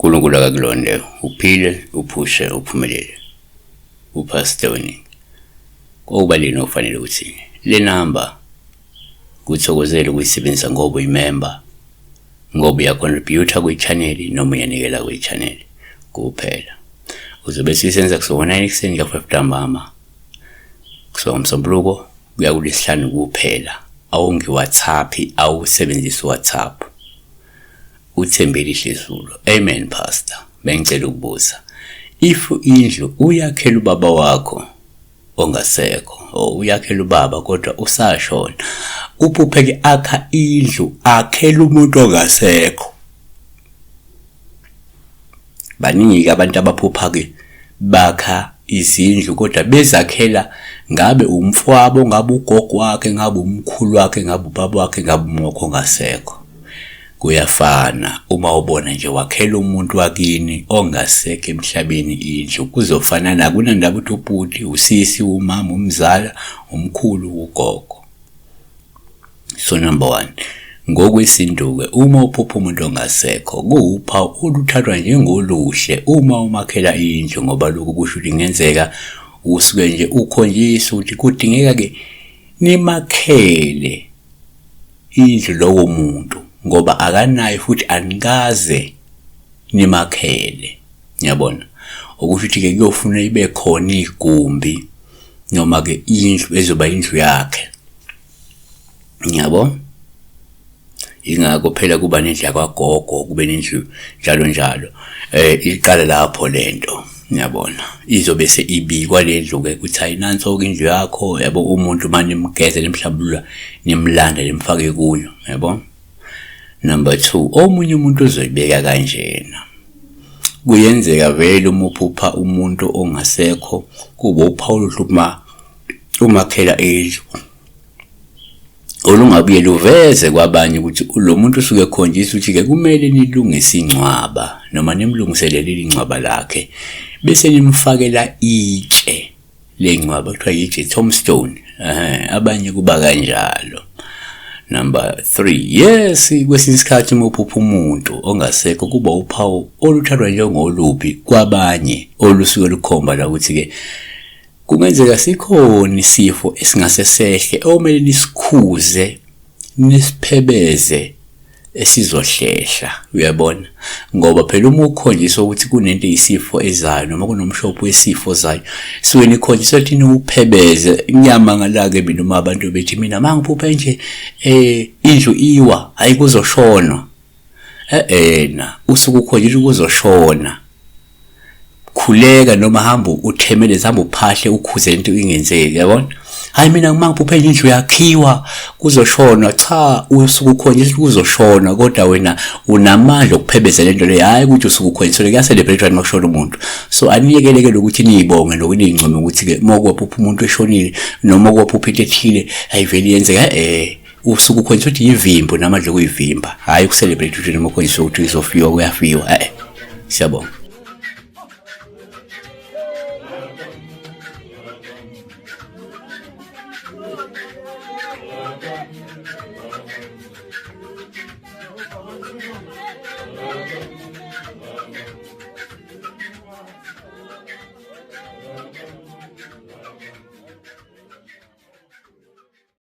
uNkulunkulu akakulonde uphile uphushe uphumelele. Upastor Winnie kokubalini ofanele ukuthi le number kuthokozela ukuyisebenzisa ngoba uyimember, ngoba uyacontributor kwi-channel noma uyanikela kwi-channel kuphela. Uzobe sisenza kusona 9 ekseni ka 5 ntambama kusona uMsombuluko kuya kuLwesihlanu kuphela. Awungi WhatsApp, awusebenzisa WhatsApp. Uthembele Hlezulu. Amen pastor. Bengicela ukubuza, if indlu uyakhela ubaba wakho ongasekho o uyakhela ubaba kodwa usashona, uphupheke akha indlu akhela umuntu ongasekho. Baningi abantu abaphupha ke bakha izindlu kodwa bezakhela ngabe umfowabo, ngabe ugogo wakhe, ngabe umkhulu wakhe, ngabe ubaba wakhe, ngabe umokho ongasekho. Kuyafana uma ubona nje wakhela umuntu wakini ongasekho emhlabeni indlu, kuzofana na kunandaba uthi ubhuti, usisi, umama, umzala, umkhulu, ugogo. So number 1, ngokwesinduke uma uphupha umuntu ongasekho kuwuphawu oluthathwa njengoluhle uma umakhela indlu, ngoba lokhu kusho ukuthi ngenzeka usuke nje ukhonjisa ukuthi kudingeka ke nimakhele indlu lowo muntu ngoba akanayo futhi anikaze nimakhele. Ngiyabona okusho ukuthi ke kuyofuna ibe khona igumbi noma ke indlu ezoba indlu yakhe. Ngiyabona ingakho phela kuba nendlu yakwagogo, kube nendlu njalo njalo. Iqala lapho lento, ngiyabona izobe seibikwa lendlu ke kuthi ayinanso ke indlu yakho, yabo umuntu manje nimgeze nimhlambulula nimlanda nimfake kuyo, yabo. Number 2, omunye umuntu uzoyibeka kanjena. Kuyenzeka vele uma uphupha umuntu ongasekho kuba uPaul uhlupha umakhela indlu, olungabuye luveze kwabanye ukuthi lo muntu usuke ekhonjisa ukuthi ke kumele nilungise incwaba noma nimlungiselele incwaba lakhe bese nimfakela itshe lencwaba kuthiwa itshe tombstone. Abanye kuba kanjalo. Number 3, yes, kwesinye isikhathi uma uphupha umuntu ongasekho kuba uphawu oluthathwa njengolubi kwabanye olusuke lukhomba la ukuthi ke kungenzeka sikhona isifo esingase sehle omele nisikhuze nisiphebeze esizohlehla. Uyabona ngoba phela uma ukhonjisa ukuthi kunento eyisifo ezayo noma kunomshopho wesifo ozayo suke nikhonjisa ukuthi niuphebeze inyama ngalake mina uma abantu bethi mina mangiphupha nje indlu iwa hayi kuzoshona. Na usuke ukhonjisa ukuzoshona. Khuleka noma hamba uthemele hamba uphahle ukhuze into ingenzeki, yabona. Hayi mina mangiphupha indlu yakhiwa kuzoshona, cha usuke ukhonjisa kuzoshona kodwa wena unamandla okuphebeza lento le, hayi ukuthi usuke ukhonjisa ke celebrate makushona umuntu. So aniyekeleke ukuthi niyibonge nokuningincome ukuthi ke mokuphupha umuntu eshonile noma mokuphupha into ethile ayiveli yenzeka usuke ukhonjisa ukuthi yivimbo namandla okuyivimba, hayi ucelebrate ukuthi noma ukhonjisa ukuthi izofiwa kuyafiwa. Siyabonga.